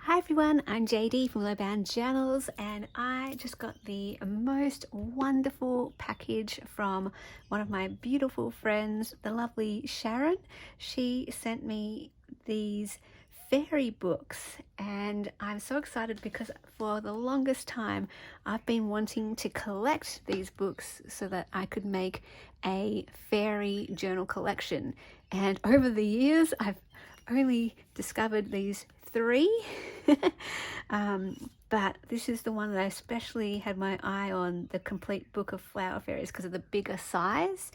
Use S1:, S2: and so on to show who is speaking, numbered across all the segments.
S1: Hi everyone, I'm JD from Lowbound Journals, and I just got the most wonderful package from one of my beautiful friends, the lovely Sharon. She sent me these fairy books, and I'm so excited because for the longest time I've been wanting to collect these books so that I could make a fairy journal collection. And over the years I've only discovered these three but this is the one that I especially had my eye on, the complete book of flower fairies, because of the bigger size.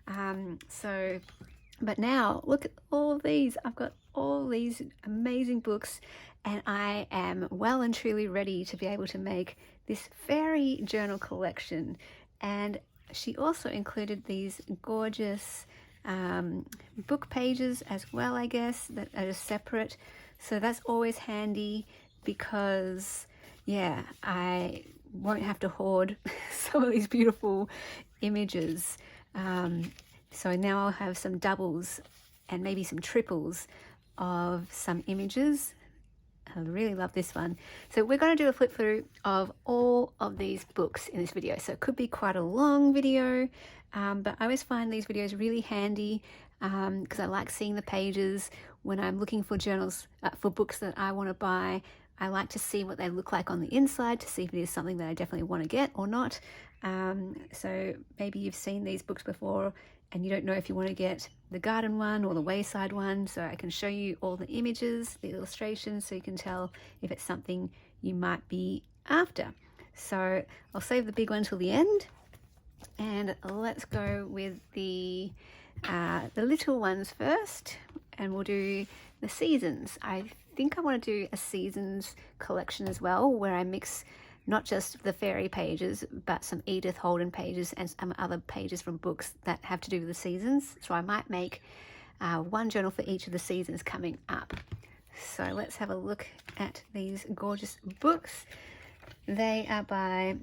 S1: But now look at all of these. I've got all these amazing books, and I am well and truly ready to be able to make this fairy journal collection. And she also included these gorgeous book pages as well, I guess, that are just separate. So that's always handy because, yeah, I won't have to hoard some of these beautiful images. So now I'll have some doubles and maybe some triples of some images. I really love this one. So we're going to do a flip through of all of these books in this video. So it could be quite a long video, but I always find these videos really handy because I like seeing the pages when I'm looking for journals, for books that I want to buy. I like to see what they look like on the inside to see if it is something that I definitely want to get or not. So maybe you've seen these books before and you don't know if you want to get the garden one or the wayside one, so I can show you all the images, the illustrations, so you can tell if it's something you might be after. So I'll save the big one till the end, and let's go with the little ones first, and we'll do the seasons. I think I want to do a seasons collection as well, where I mix not just the fairy pages, but some Edith Holden pages and some other pages from books that have to do with the seasons. So I might make one journal for each of the seasons coming up. So let's have a look at these gorgeous books. They are by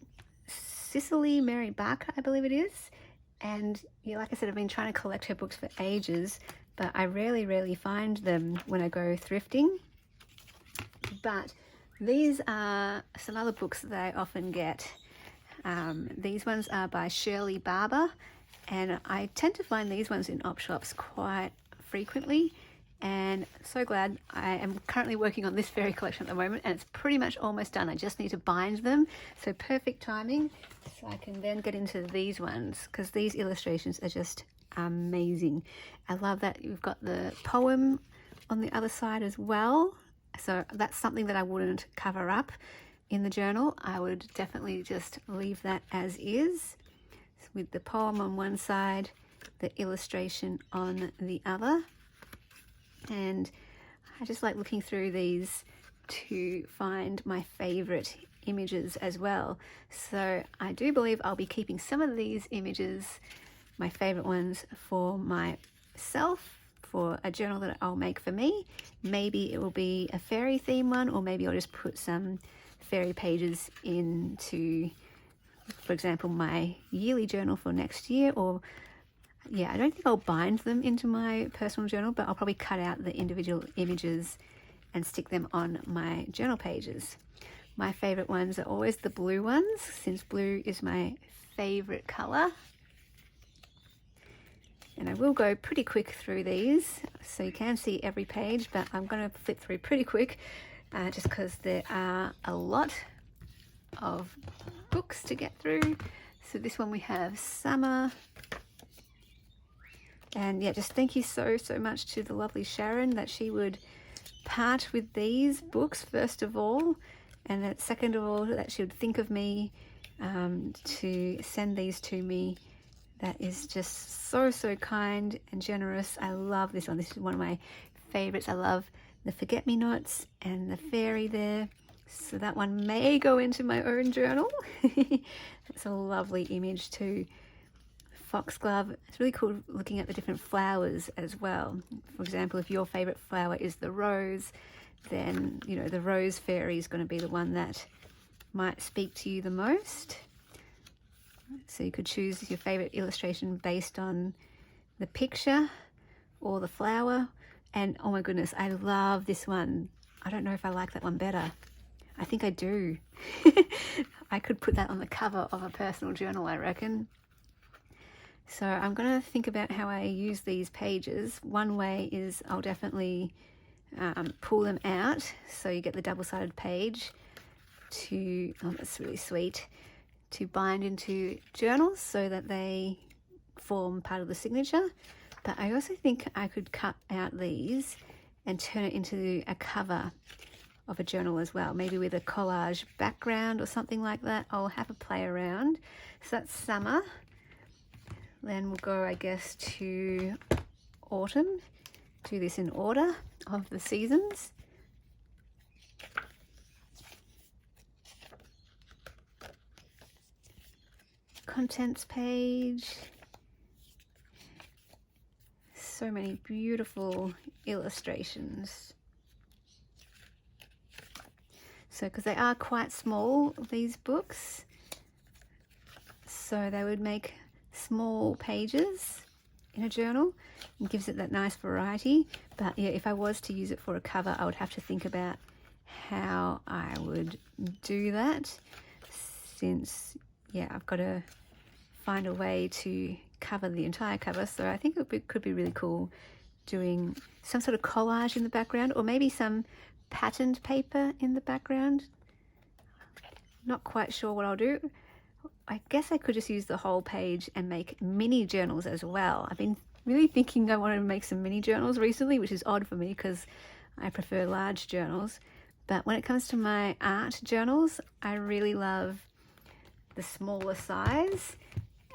S1: Cicely Mary Barker, I believe it is. And yeah, like I said, I've been trying to collect her books for ages, but I rarely find them when I go thrifting. But these are some other books that I often get. These ones are by Shirley Barber, and I tend to find these ones in op shops quite frequently, and so glad. I am currently working on this fairy collection at the moment, and it's pretty much almost done. I just need to bind them, so perfect timing, so I can then get into these ones, because these illustrations are just amazing. I love that you've got the poem on the other side as well. So that's something that I wouldn't cover up in the journal. I would definitely just leave that as is, with the poem on one side, the illustration on the other. And I just like looking through these to find my favorite images as well. So I do believe I'll be keeping some of these images, my favorite ones, for myself, for a journal that I'll make for me. Maybe it will be a fairy theme one, or maybe I'll just put some fairy pages into, for example, my yearly journal for next year. Or yeah, I don't think I'll bind them into my personal journal, but I'll probably cut out the individual images and stick them on my journal pages. My favorite ones are always the blue ones, since blue is my favorite color. And I will go pretty quick through these, so you can see every page, but I'm going to flip through pretty quick just because there are a lot of books to get through. So this one we have Summer. And yeah, just thank you so much to the lovely Sharon that she would part with these books, first of all, and that second of all, that she would think of me to send these to me. That is just so kind and generous. I love this one. This is one of my favorites. I love the forget-me-nots and the fairy there. So that one may go into my own journal. It's a lovely image too. Foxglove. It's really cool looking at the different flowers as well. For example, if your favorite flower is the rose, then you know the rose fairy is going to be the one that might speak to you the most. So you could choose your favorite illustration based on the picture or the flower. And oh my goodness, I love this one. I don't know if I like that one better. I think I do. I could put that on the cover of a personal journal, I reckon. So I'm going to think about how I use these pages. One way is I'll definitely pull them out, so you get the double-sided page to, oh, that's really sweet, to bind into journals so that they form part of the signature. But I also think I could cut out these and turn it into a cover of a journal as well, maybe with a collage background or something like that. I'll have a play around. So that's summer. Then we'll go, I guess, to autumn. Do this in order of the seasons. Contents page. So many beautiful illustrations. So, because they are quite small, these books, so they would make small pages in a journal and gives it that nice variety. But yeah, if I was to use it for a cover, I would have to think about how I would do that, since yeah, I've got to find a way to cover the entire cover. So I think could be really cool doing some sort of collage in the background, or maybe some patterned paper in the background. Not quite sure what I'll do. I guess I could just use the whole page and make mini journals as well. I've been really thinking I want to make some mini journals recently, which is odd for me because I prefer large journals. But when it comes to my art journals, I really love the smaller size.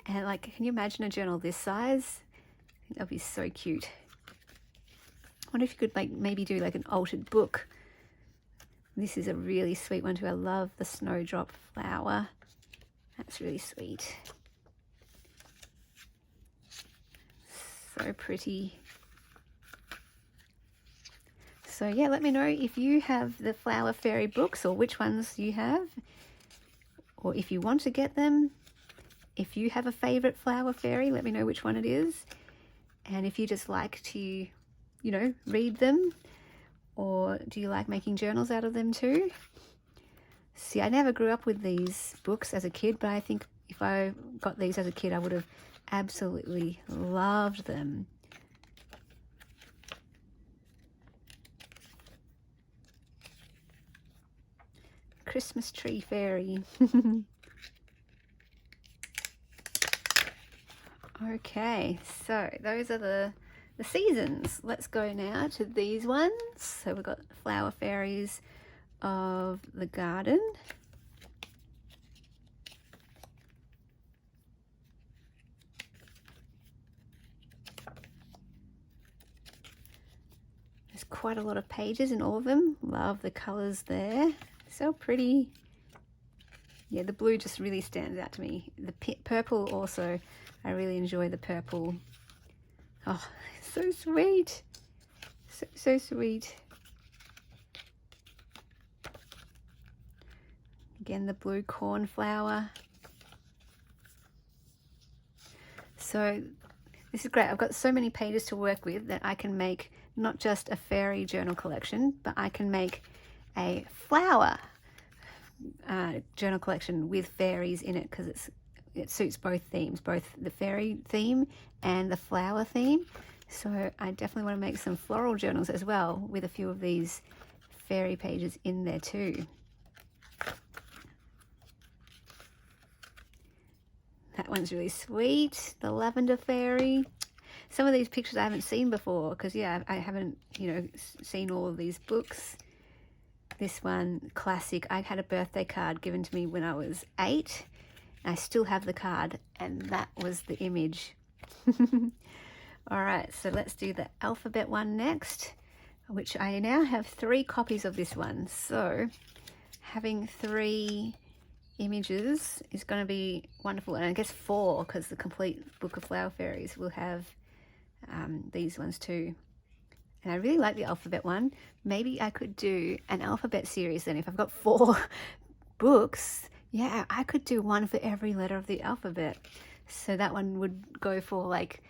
S1: And like, can you imagine a journal this size? I think that'd be so cute. I wonder if you could like maybe do like an altered book. This is a really sweet one too. I love the snowdrop flower. That's really sweet. So pretty. So yeah, let me know if you have the Flower Fairy books, or which ones you have, or if you want to get them. If you have a favorite Flower Fairy, let me know which one it is. And if you just like to, you know, read them, or do you like making journals out of them too? See, I never grew up with these books as a kid, but I think if I got these as a kid, I would have absolutely loved them. Christmas tree fairy. Okay, so those are the seasons. Let's go now to these ones. So we've got Flower Fairies of the Garden. There's quite a lot of pages in all of them. Love the colours there. So pretty. Yeah, the blue just really stands out to me. The purple also, I really enjoy the purple. Oh, so sweet. So sweet. Again, the blue cornflower. So this is great. I've got so many pages to work with that I can make not just a fairy journal collection, but I can make a flower journal collection with fairies in it, because it suits both themes, both the fairy theme and the flower theme. So I definitely want to make some floral journals as well, with a few of these fairy pages in there too. That one's really sweet, the lavender fairy. Some of these pictures I haven't seen before, because yeah, I haven't, you know, seen all of these books. This one, classic. I had a birthday card given to me when I was 8. I still have the card, and that was the image. All right, so let's do the alphabet one next, which I now have 3 copies of this one. So having 3 images is going to be wonderful, and I guess 4, because the complete book of Flower Fairies will have these ones too. And I really like the alphabet one. Maybe I could do an alphabet series then. If I've got 4 books, yeah, I could do one for every letter of the alphabet. So that one would go for like,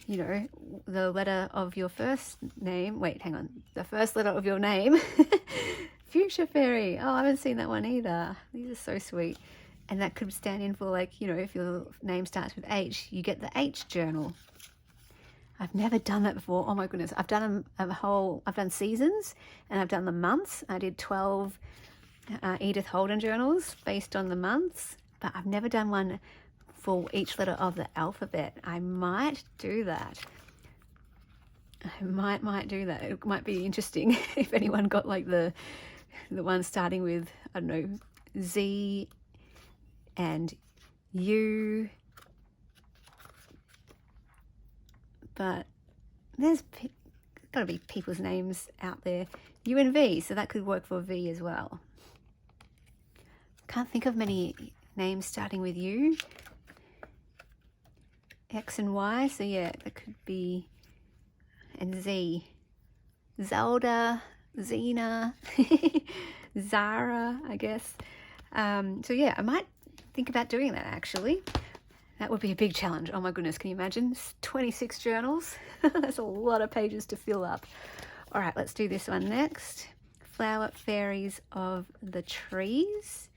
S1: you know, the letter of your first name. Wait, hang on. The first letter of your name. Fuchsia Fairy. Oh, I haven't seen that one either. These are so sweet. And that could stand in for, like, you know, if your name starts with H, you get the H journal. I've never done that before. Oh my goodness. I've done I've done seasons and I've done the months. I did 12 Edith Holden journals based on the months, but I've never done one for each letter of the alphabet. I might do that. I might do that. It might be interesting if anyone got like the one starting with, I don't know, Z and U. But there's got to be people's names out there. U and V, so that could work for V as well. Can't think of many names starting with U. X and Y, so yeah, that could be, and Z. Zelda, Xena, Zara, I guess. So yeah, I might think about doing that actually. That would be a big challenge. Oh my goodness, can you imagine? 26 journals. That's a lot of pages to fill up. All right, let's do this one next. Flower Fairies of the Trees.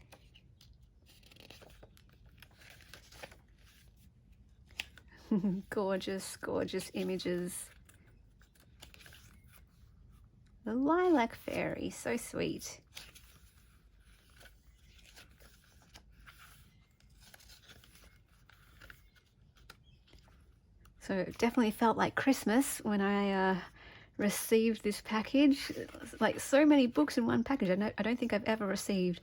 S1: Gorgeous, gorgeous images. The Lilac Fairy, so sweet. So it definitely felt like Christmas when I received this package. Like so many books in one package. I don't think I've ever received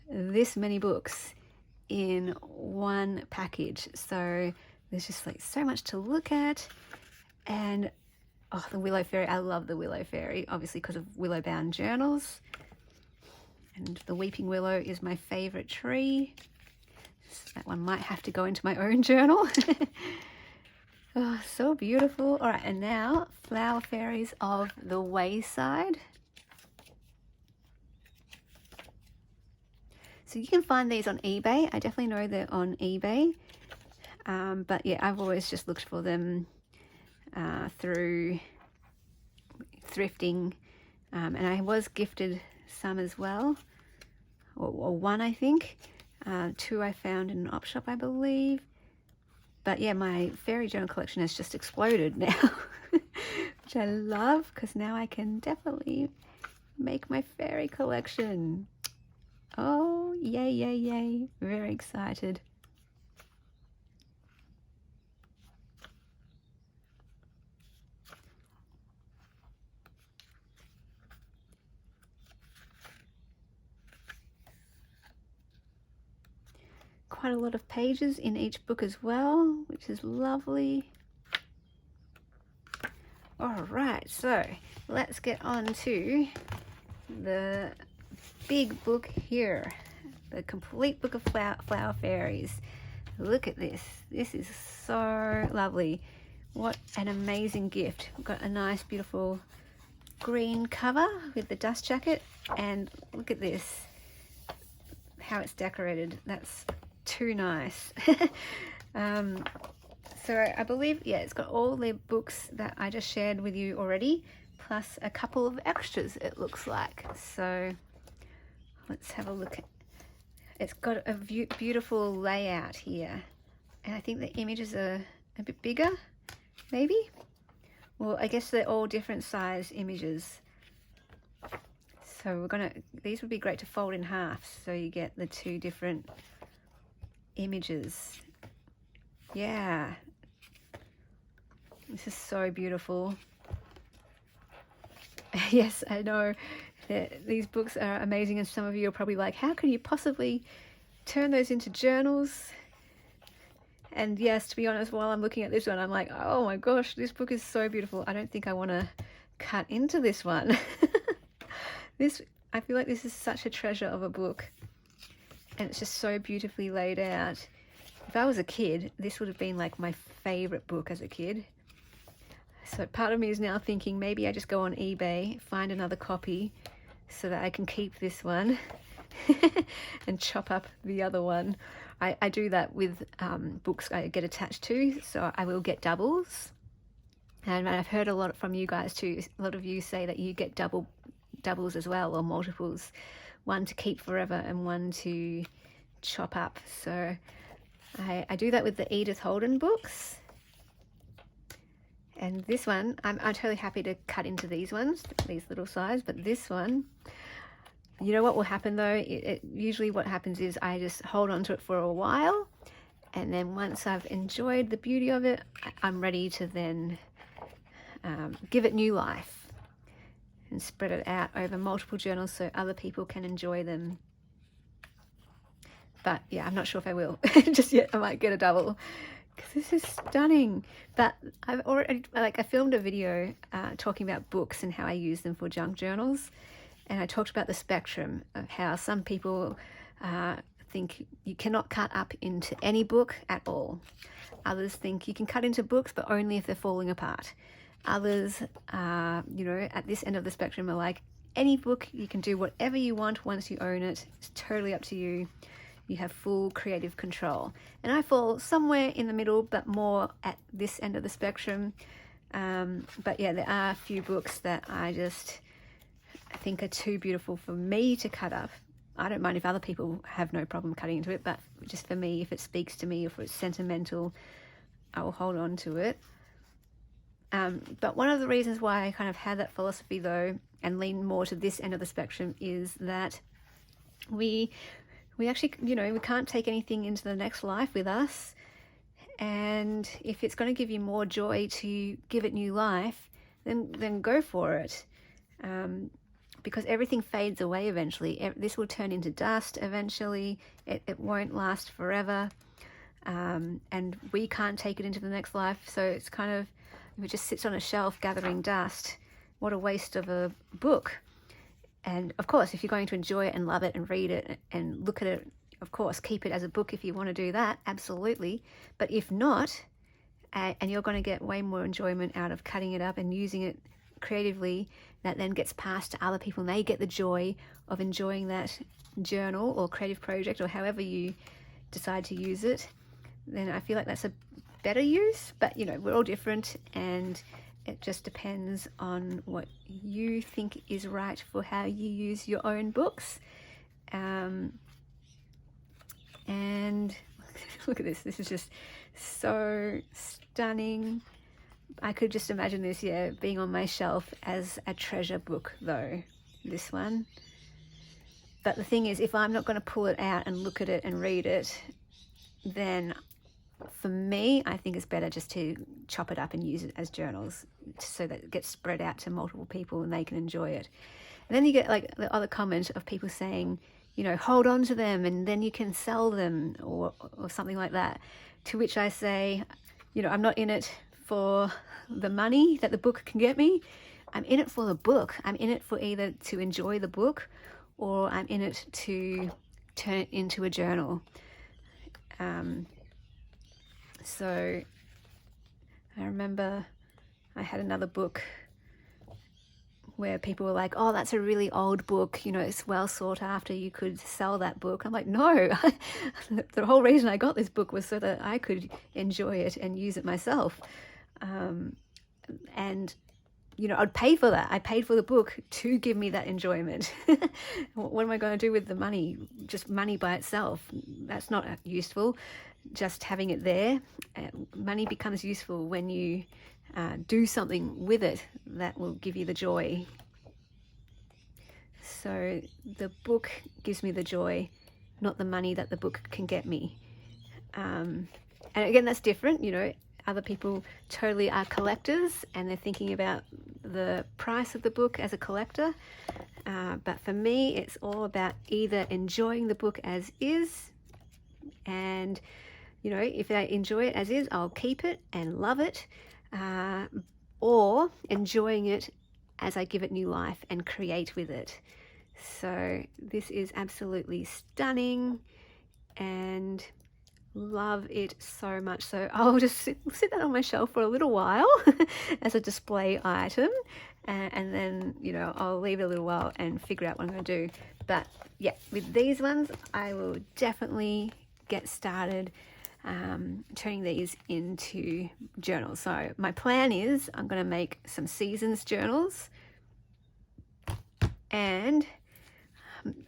S1: this many books in one package. So there's just like so much to look at. And oh, the Willow Fairy. I love the Willow Fairy, obviously because of Willow Bound journals. And the Weeping Willow is my favorite tree. So that one might have to go into my own journal. Oh, so beautiful. All right, and now Flower Fairies of the Wayside. So you can find these on eBay. I definitely know they're on eBay. But yeah, I've always just looked for them through thrifting. And I was gifted some as well, or one I think. Two I found in an op shop, I believe. But yeah, my fairy journal collection has just exploded now, which I love because now I can definitely make my fairy collection. Oh, yay, yay, yay. Very excited. Quite a lot of pages in each book as well, which is lovely. All right, so let's get on to the big book here, the complete book of flower fairies. Look at this. This is so lovely. What an amazing gift. We've got a nice, beautiful green cover with the dust jacket, and look at this, how it's decorated. That's too nice. So I believe, yeah, it's got all the books that I just shared with you already, plus a couple of extras, it looks like. So let's have a look. It's got a beautiful layout here, and I think the images are a bit bigger, maybe. Well, I guess they're all different size images. So these would be great to fold in half, so you get the two different images. Yeah, this is so beautiful. Yes, I know that these books are amazing, and some of you are probably like, how can you possibly turn those into journals? And yes, to be honest, while I'm looking at this one, I'm like, oh my gosh, this book is so beautiful. I don't think I want to cut into this one. I feel like this is such a treasure of a book, and it's just so beautifully laid out. If I was a kid, this would have been like my favorite book as a kid. So part of me is now thinking maybe I just go on eBay, find another copy so that I can keep this one and chop up the other one. I do that with books I get attached to, so I will get doubles. And I've heard a lot from you guys too. A lot of you say that you get doubles as well, or multiples, one to keep forever and one to chop up. So I do that with the Edith Holden books. And this one, I'm totally happy to cut into these ones, these little size, but this one, you know what will happen though? Usually what happens is I just hold on to it for a while, and then once I've enjoyed the beauty of it, I'm ready to then give it new life and spread it out over multiple journals so other people can enjoy them. But yeah, I'm not sure if I will just yet. I might get a double, because this is stunning. But I've already, I filmed a video talking about books and how I use them for junk journals, and I talked about the spectrum of how some people think you cannot cut up into any book at all. Others think you can cut into books, but only if they're falling apart. Others, at this end of the spectrum, are like, any book, you can do whatever you want once you own it. It's totally up to you. You have full creative control. And I fall somewhere in the middle, but more at this end of the spectrum. But yeah, there are a few books that I think are too beautiful for me to cut up. I don't mind if other people have no problem cutting into it, but just for me, if it speaks to me, if it's sentimental, I will hold on to it. But one of the reasons why I kind of had that philosophy though, and lean more to this end of the spectrum, is that we actually, we can't take anything into the next life with us. And if it's going to give you more joy to give it new life, then go for it. Because everything fades away eventually. This will turn into dust eventually. It won't last forever. And we can't take it into the next life. So it's kind of, if it just sits on a shelf gathering dust, what a waste of a book. And of course, if you're going to enjoy it and love it and read it and look at it, of course, keep it as a book if you want to do that, absolutely. But if not, and you're going to get way more enjoyment out of cutting it up and using it creatively, that then gets passed to other people and they get the joy of enjoying that journal or creative project or however you decide to use it, then I feel like that's a better use. But we're all different, and it just depends on what you think is right for how you use your own books. And look at this. This is just so stunning. I could just imagine this, being on my shelf as a treasure book though, this one. But the thing is, if I'm not going to pull it out and look at it and read it, then for me, I think it's better just to chop it up and use it as journals so that it gets spread out to multiple people and they can enjoy it. And then you get like the other comment of people saying, hold on to them and then you can sell them or something like that. To which I say, I'm not in it for the money that the book can get me. I'm in it for the book. I'm in it for either to enjoy the book or I'm in it to turn it into a journal. So I remember I had another book where people were like, oh, that's a really old book, it's well sought after, you could sell that book. I'm like, no, the whole reason I got this book was so that I could enjoy it and use it myself. And I'd pay for that. I paid for the book to give me that enjoyment. What am I going to do with the money? Just money by itself, that's not useful. Just having it there, money becomes useful when you do something with it that will give you the joy. So the book gives me the joy, not the money that the book can get me. And again, that's different. Other people totally are collectors and they're thinking about the price of the book as a collector. But for me, it's all about either enjoying the book as is, and if I enjoy it as is, I'll keep it and love it, or enjoying it as I give it new life and create with it. So this is absolutely stunning and love it so much. So I'll just sit that on my shelf for a little while as a display item, and then I'll leave it a little while and figure out what I'm going to do. But yeah, with these ones I will definitely get started turning these into journals. So my plan is I'm going to make some seasons journals, and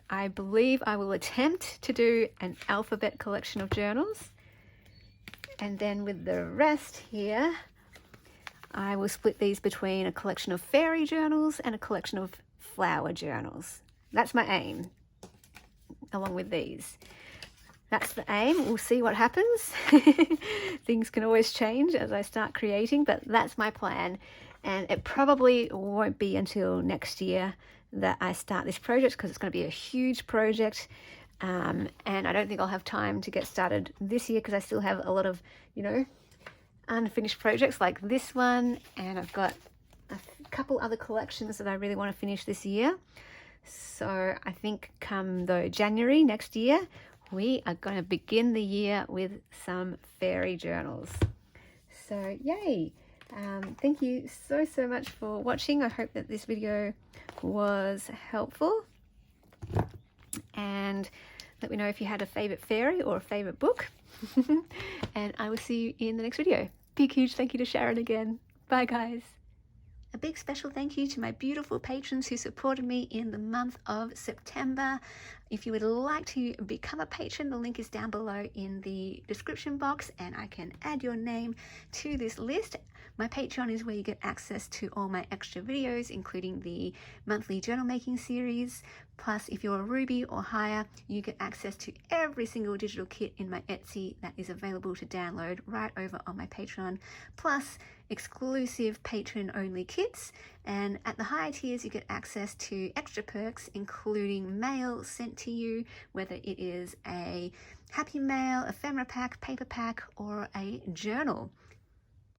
S1: I believe I will attempt to do an alphabet collection of journals, and then with the rest here I will split these between a collection of fairy journals and a collection of flower journals. That's my aim, along with these. That's the aim. We'll see what happens. Things can always change as I start creating, but that's my plan. And it probably won't be until next year that I start this project, because it's going to be a huge project. And I don't think I'll have time to get started this year, because I still have a lot of, unfinished projects like this one. And I've got a couple other collections that I really want to finish this year. So I think come January next year, we are going to begin the year with some fairy journals. So yay! Thank you so much for watching. I hope that this video was helpful, and let me know if you had a favorite fairy or a favorite book. And I will see you in the next video. Big huge thank you to Sharon again. Bye guys. A big special thank you to my beautiful patrons who supported me in the month of September. If you would like to become a patron, the link is down below in the description box, and I can add your name to this list. My Patreon is where you get access to all my extra videos, including the monthly journal making series. Plus, if you're a Ruby or higher, you get access to every single digital kit in my Etsy that is available to download right over on my Patreon. Plus, exclusive patron-only kits, and at the higher tiers you get access to extra perks, including mail sent to you, whether it is a happy mail, ephemera pack, paper pack, or a journal.